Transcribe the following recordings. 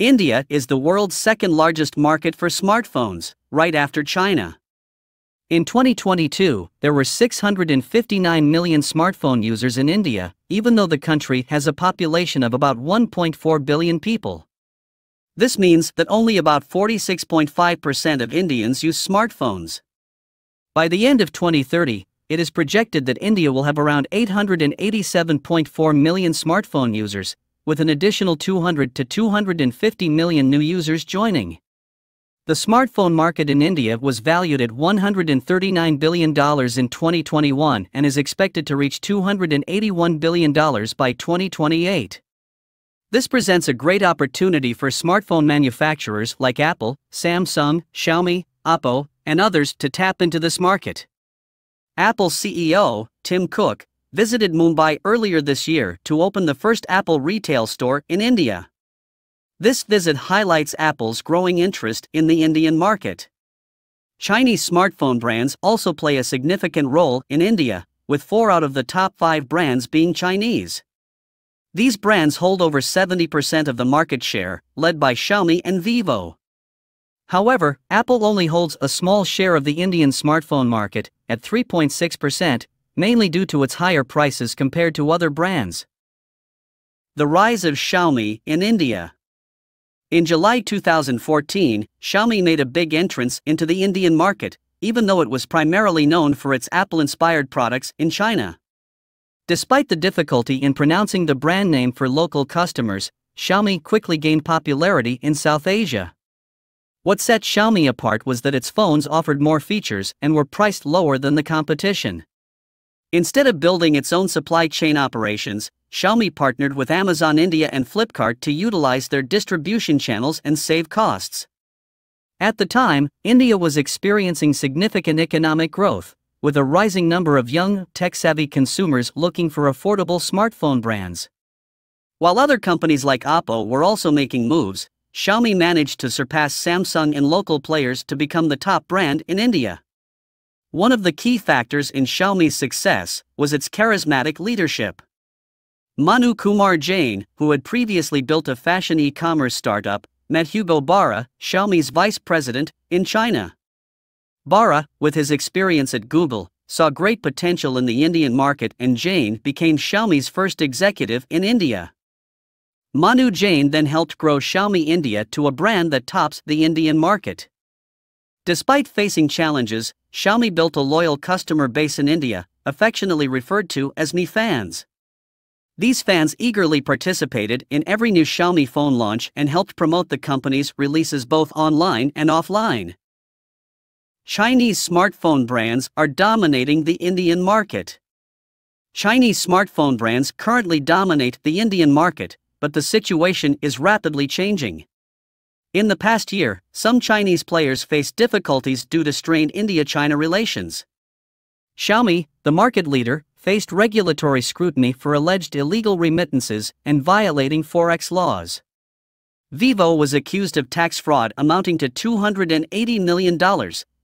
India is the world's second-largest market for smartphones, right after China. In 2022, there were 659 million smartphone users in India, even though the country has a population of about 1.4 billion people. This means that only about 46.5% of Indians use smartphones. By the end of 2030, it is projected that India will have around 887.4 million smartphone users, with an additional 200 to 250 million new users joining. The smartphone market in India was valued at $139 billion in 2021 and is expected to reach $281 billion by 2028. This presents a great opportunity for smartphone manufacturers like Apple, Samsung, Xiaomi, Oppo, and others to tap into this market. Apple CEO, Tim Cook, visited Mumbai earlier this year to open the first Apple retail store in India. This visit highlights Apple's growing interest in the Indian market. Chinese smartphone brands also play a significant role in India, with 4 out of the top 5 brands being Chinese. These brands hold over 70% of the market share, led by Xiaomi and Vivo. However, Apple only holds a small share of the Indian smartphone market, at 3.6%, mainly due to its higher prices compared to other brands. The rise of Xiaomi in India. In July 2014, Xiaomi made a big entrance into the Indian market, even though it was primarily known for its Apple-inspired products in China. Despite the difficulty in pronouncing the brand name for local customers, Xiaomi quickly gained popularity in South Asia. What set Xiaomi apart was that its phones offered more features and were priced lower than the competition. Instead of building its own supply chain operations, Xiaomi partnered with Amazon India and Flipkart to utilize their distribution channels and save costs. At the time, India was experiencing significant economic growth, with a rising number of young, tech-savvy consumers looking for affordable smartphone brands. While other companies like Oppo were also making moves, Xiaomi managed to surpass Samsung and local players to become the top brand in India. One of the key factors in Xiaomi's success was its charismatic leadership. Manu Kumar Jain, who had previously built a fashion e-commerce startup, met Hugo Barra, Xiaomi's vice president, in China. Barra, with his experience at Google, saw great potential in the Indian market, and Jain became Xiaomi's first executive in India. Manu Jain then helped grow Xiaomi India to a brand that tops the Indian market. Despite facing challenges, Xiaomi built a loyal customer base in India, affectionately referred to as Mi fans. These fans eagerly participated in every new Xiaomi phone launch and helped promote the company's releases both online and offline. Chinese smartphone brands are dominating the Indian market. Chinese smartphone brands currently dominate the Indian market, but the situation is rapidly changing. In the past year, some Chinese players faced difficulties due to strained India-China relations. Xiaomi, the market leader, faced regulatory scrutiny for alleged illegal remittances and violating forex laws. Vivo was accused of tax fraud amounting to $280 million,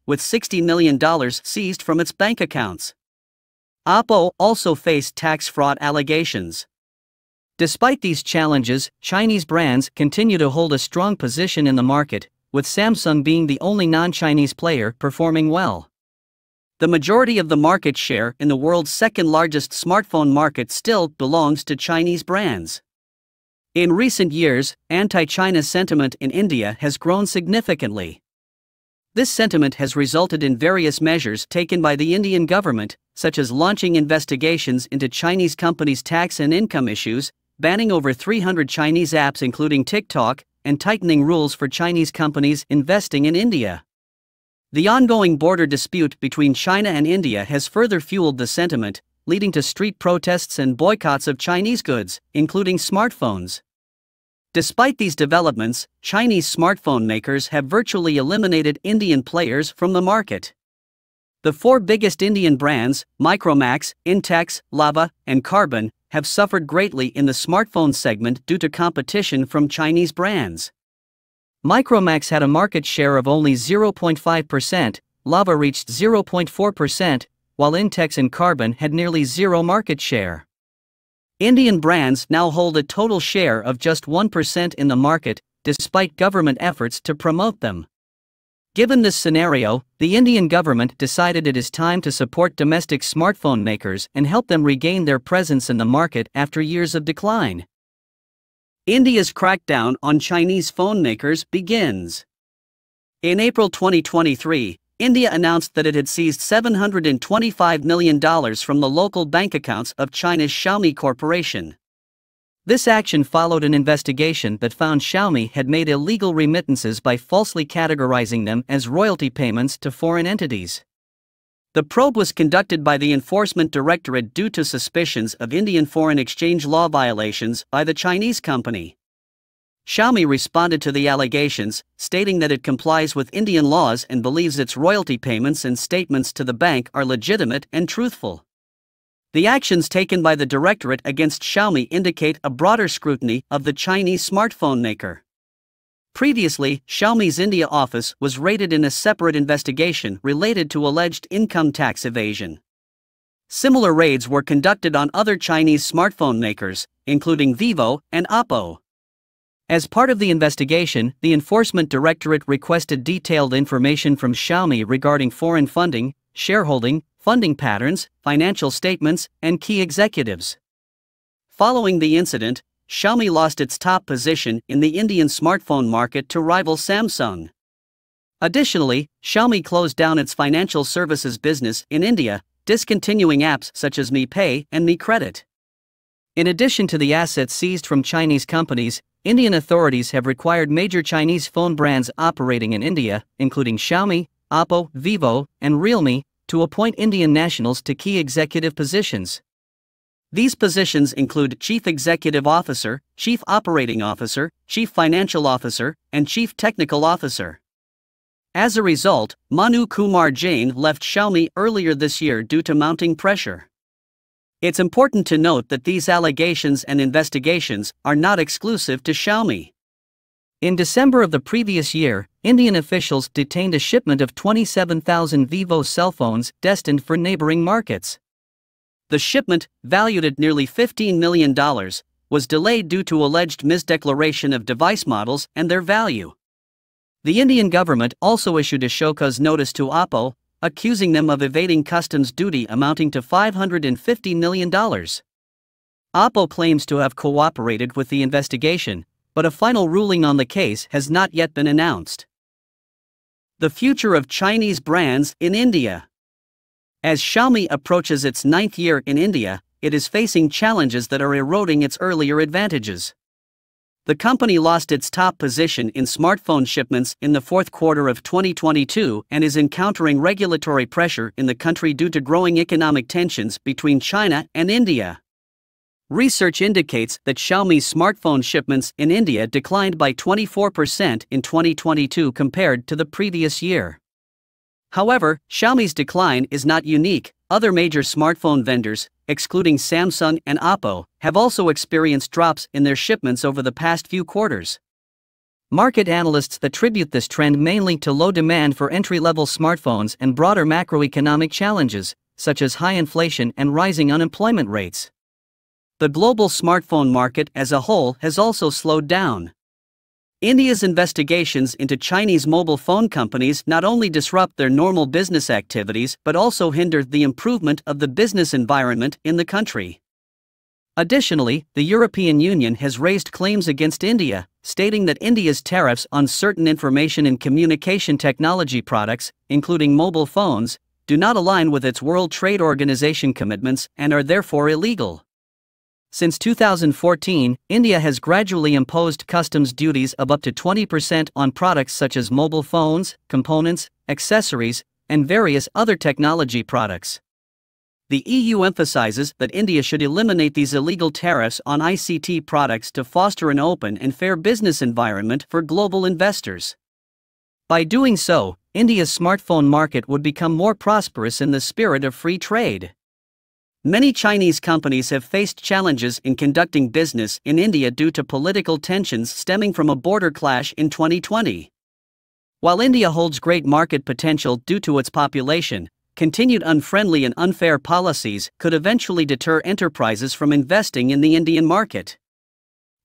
with $60 million seized from its bank accounts. Oppo also faced tax fraud allegations. Despite these challenges, Chinese brands continue to hold a strong position in the market, with Samsung being the only non-Chinese player performing well. The majority of the market share in the world's second-largest smartphone market still belongs to Chinese brands. In recent years, anti-China sentiment in India has grown significantly. This sentiment has resulted in various measures taken by the Indian government, such as launching investigations into Chinese companies' tax and income issues, banning over 300 Chinese apps including TikTok, and tightening rules for Chinese companies investing in India. The ongoing border dispute between China and India has further fueled the sentiment, leading to street protests and boycotts of Chinese goods, including smartphones. Despite these developments, Chinese smartphone makers have virtually eliminated Indian players from the market. The 4 biggest Indian brands, Micromax, Intex, Lava, and Carbon, have suffered greatly in the smartphone segment due to competition from Chinese brands. Micromax had a market share of only 0.5%, Lava reached 0.4%, while Intex and Carbon had nearly zero market share. Indian brands now hold a total share of just 1% in the market, despite government efforts to promote them. Given this scenario, the Indian government decided it is time to support domestic smartphone makers and help them regain their presence in the market after years of decline. India's crackdown on Chinese phone makers begins. In April 2023, India announced that it had seized $725 million from the local bank accounts of China's Xiaomi Corporation. This action followed an investigation that found Xiaomi had made illegal remittances by falsely categorizing them as royalty payments to foreign entities. The probe was conducted by the Enforcement Directorate due to suspicions of Indian foreign exchange law violations by the Chinese company. Xiaomi responded to the allegations, stating that it complies with Indian laws and believes its royalty payments and statements to the bank are legitimate and truthful. The actions taken by the Directorate against Xiaomi indicate a broader scrutiny of the Chinese smartphone maker. Previously, Xiaomi's India office was raided in a separate investigation related to alleged income tax evasion. Similar raids were conducted on other Chinese smartphone makers, including Vivo and Oppo. As part of the investigation, the Enforcement Directorate requested detailed information from Xiaomi regarding foreign funding, shareholding, funding patterns, financial statements, and key executives. Following the incident, Xiaomi lost its top position in the Indian smartphone market to rival Samsung. Additionally, Xiaomi closed down its financial services business in India, discontinuing apps such as Mi Pay and Mi Credit. In addition to the assets seized from Chinese companies, Indian authorities have required major Chinese phone brands operating in India, including Xiaomi, Oppo, Vivo, and Realme, to appoint Indian nationals to key executive positions. These positions include Chief Executive Officer, Chief Operating Officer, Chief Financial Officer, and Chief Technical Officer. As a result, Manu Kumar Jain left Xiaomi earlier this year due to mounting pressure. It's important to note that these allegations and investigations are not exclusive to Xiaomi. In December of the previous year, Indian officials detained a shipment of 27,000 Vivo cell phones destined for neighboring markets. The shipment, valued at nearly $15 million, was delayed due to alleged misdeclaration of device models and their value. The Indian government also issued a show cause notice to Oppo, accusing them of evading customs duty amounting to $550 million. Oppo claims to have cooperated with the investigation, but a final ruling on the case has not yet been announced. The future of Chinese brands in India. As Xiaomi approaches its 9th year in India, it is facing challenges that are eroding its earlier advantages. The company lost its top position in smartphone shipments in the fourth quarter of 2022 and is encountering regulatory pressure in the country due to growing economic tensions between China and India. Research indicates that Xiaomi's smartphone shipments in India declined by 24% in 2022 compared to the previous year. However, Xiaomi's decline is not unique. Other major smartphone vendors, excluding Samsung and Oppo, have also experienced drops in their shipments over the past few quarters. Market analysts attribute this trend mainly to low demand for entry-level smartphones and broader macroeconomic challenges, such as high inflation and rising unemployment rates. The global smartphone market as a whole has also slowed down. India's investigations into Chinese mobile phone companies not only disrupt their normal business activities but also hinder the improvement of the business environment in the country. Additionally, the European Union has raised claims against India, stating that India's tariffs on certain information and communication technology products, including mobile phones, do not align with its World Trade Organization commitments and are therefore illegal. Since 2014, India has gradually imposed customs duties of up to 20% on products such as mobile phones, components, accessories, and various other technology products. The EU emphasizes that India should eliminate these illegal tariffs on ICT products to foster an open and fair business environment for global investors. By doing so, India's smartphone market would become more prosperous in the spirit of free trade. Many Chinese companies have faced challenges in conducting business in India due to political tensions stemming from a border clash in 2020. While India holds great market potential due to its population, continued unfriendly and unfair policies could eventually deter enterprises from investing in the Indian market.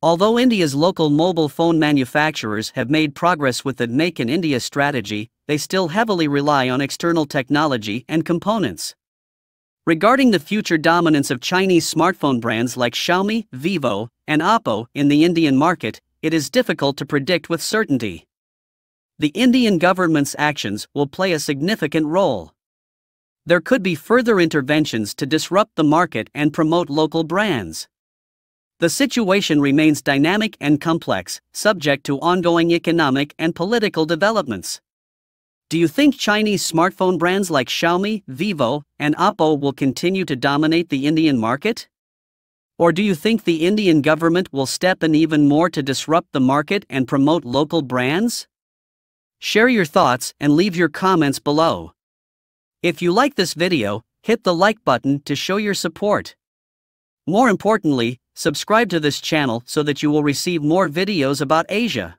Although India's local mobile phone manufacturers have made progress with the Make in India strategy, they still heavily rely on external technology and components. Regarding the future dominance of Chinese smartphone brands like Xiaomi, Vivo, and Oppo in the Indian market, it is difficult to predict with certainty. The Indian government's actions will play a significant role. There could be further interventions to disrupt the market and promote local brands. The situation remains dynamic and complex, subject to ongoing economic and political developments. Do you think Chinese smartphone brands like Xiaomi, Vivo, and Oppo will continue to dominate the Indian market? Or do you think the Indian government will step in even more to disrupt the market and promote local brands? Share your thoughts and leave your comments below. If you like this video, hit the like button to show your support. More importantly, subscribe to this channel so that you will receive more videos about Asia.